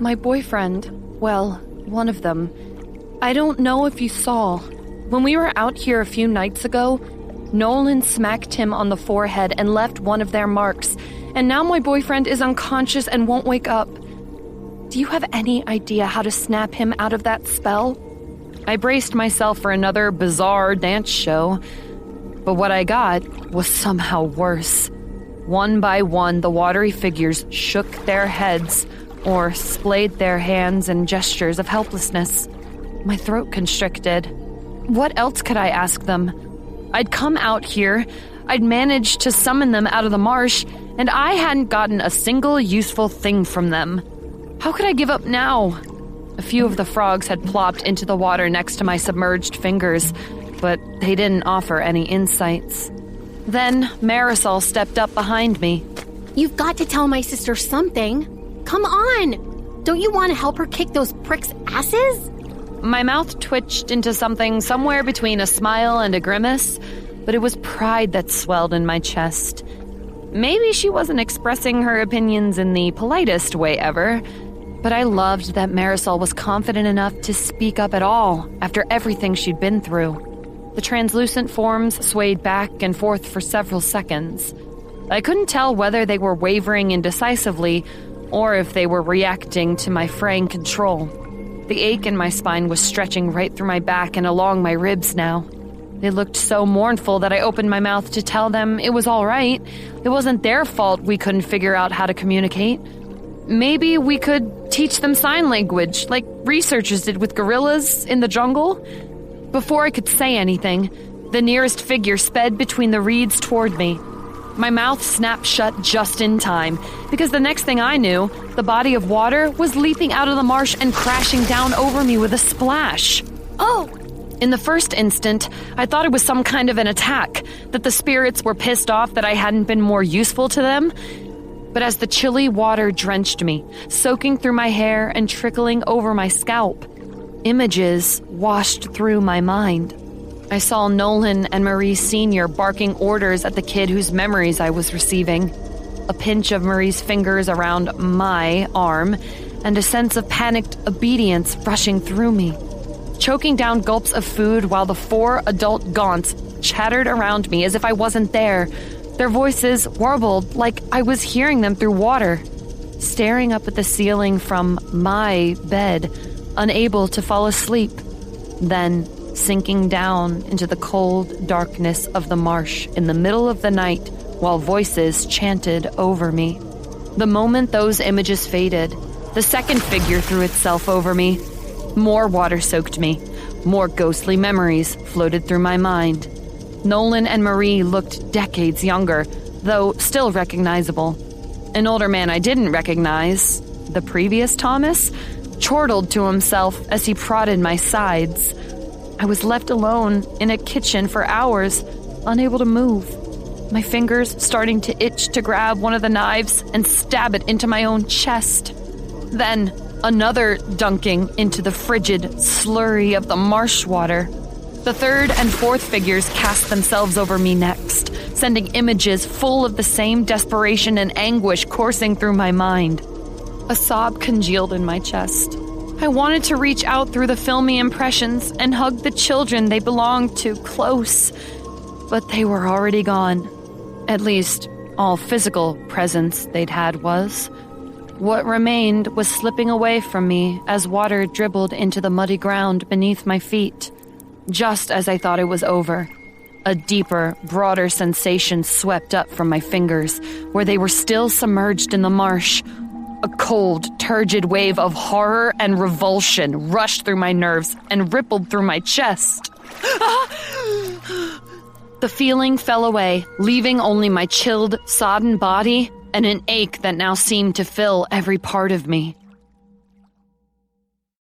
My boyfriend, well, one of them. I don't know if you saw. When we were out here a few nights ago, Nolan smacked him on the forehead and left one of their marks, and now my boyfriend is unconscious and won't wake up. Do you have any idea how to snap him out of that spell? I braced myself for another bizarre dance show, but what I got was somehow worse. One by one, the watery figures shook their heads or splayed their hands in gestures of helplessness. My throat constricted. What else could I ask them? I'd come out here, I'd managed to summon them out of the marsh, and I hadn't gotten a single useful thing from them. How could I give up now? A few of the frogs had plopped into the water next to my submerged fingers, but they didn't offer any insights. Then Marisol stepped up behind me. You've got to tell my sister something. Come on! Don't you want to help her kick those pricks' asses? My mouth twitched into something somewhere between a smile and a grimace, but it was pride that swelled in my chest. Maybe she wasn't expressing her opinions in the politest way ever, but I loved that Marisol was confident enough to speak up at all after everything she'd been through. The translucent forms swayed back and forth for several seconds. I couldn't tell whether they were wavering indecisively or if they were reacting to my fraying control. The ache in my spine was stretching right through my back and along my ribs now. They looked so mournful that I opened my mouth to tell them it was all right. It wasn't their fault we couldn't figure out how to communicate. Maybe we could teach them sign language, like researchers did with gorillas in the jungle. Before I could say anything, the nearest figure sped between the reeds toward me. My mouth snapped shut just in time, because the next thing I knew, the body of water was leaping out of the marsh and crashing down over me with a splash. Oh! In the first instant, I thought it was some kind of an attack, that the spirits were pissed off that I hadn't been more useful to them. But as the chilly water drenched me, soaking through my hair and trickling over my scalp, images washed through my mind. I saw Nolan and Marie Sr. barking orders at the kid whose memories I was receiving. A pinch of Marie's fingers around my arm, and a sense of panicked obedience rushing through me. Choking down gulps of food while the 4 adult gaunts chattered around me as if I wasn't there. Their voices warbled like I was hearing them through water. Staring up at the ceiling from my bed, unable to fall asleep. Then sinking down into the cold darkness of the marsh in the middle of the night while voices chanted over me. The moment those images faded, the second figure threw itself over me. More water soaked me. More ghostly memories floated through my mind. Nolan and Marie looked decades younger, though still recognizable. An older man I didn't recognize, the previous Thomas, chortled to himself as he prodded my sides. I was left alone in a kitchen for hours, unable to move. My fingers starting to itch to grab one of the knives and stab it into my own chest. Then another dunking into the frigid slurry of the marsh water. The third and fourth figures cast themselves over me next, sending images full of the same desperation and anguish coursing through my mind. A sob congealed in my chest. I wanted to reach out through the filmy impressions and hug the children they belonged to close, but they were already gone. At least, all physical presence they'd had was. What remained was slipping away from me as water dribbled into the muddy ground beneath my feet. Just as I thought it was over, a deeper, broader sensation swept up from my fingers, where they were still submerged in the marsh. A cold, turgid wave of horror and revulsion rushed through my nerves and rippled through my chest. The feeling fell away, leaving only my chilled, sodden body and an ache that now seemed to fill every part of me.